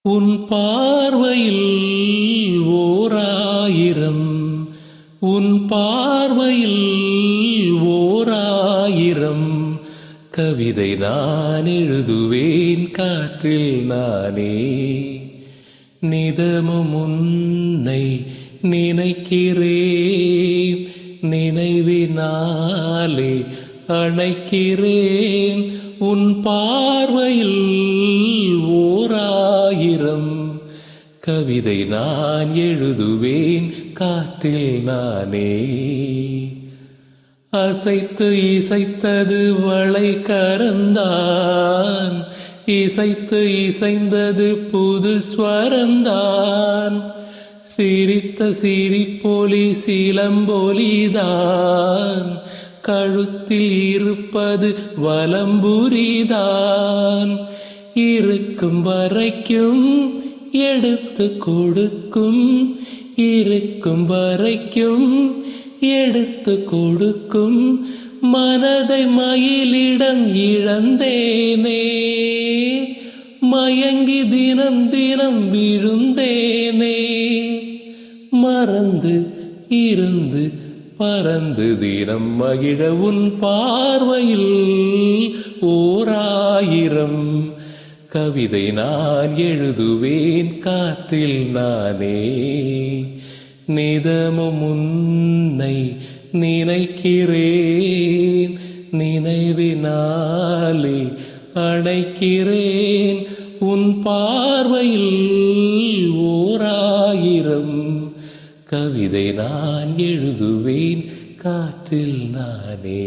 உன் பார்வையில் ஓராயிரம், உன் பார்வையில் ஓராயிரம் கவிதை நான் எழுதுவேன் காற்றில் நானே. நிதமும் உன்னை நினைக்கிறேன், நினைவினாலே அணைக்கிறேன். உன் பார்வையில் ஓராயிரம் கவிதை நான் எழுதுவேன் காற்றில் நானே. அசைத்து இசைத்தது வளை கரந்தான், இசைத்து இசைந்தது புது ஸ்வரந்தான். சிரித்த சிரிப்பொலி சிலம்பொலிதான், கழுத்தில் இருப்பது வலம்புரிதான். இருக்கும் வரைக்கும் எடுத்து கொடுக்கும், இருக்கும் வரைக்கும் எடுத்து கொடுக்கும். மனதை மயிலிடம் இழந்தேனே, மயங்கி தினம் தினம் விழுந்தேனே. மறந்து இருந்து பறந்து தினம் மகிழ உன் பார்வையில் ஓராயிரம் கவிதை நான் எழுதுவேன் காற்றில் நானே. நிதமும் உன்னை நினைக்கிறேன், நினைவினாலே அணைக்கிறேன். உன் பார்வையில் ஓராயிரம் கவிதை நான் எழுதுவேன் காற்றில் நானே.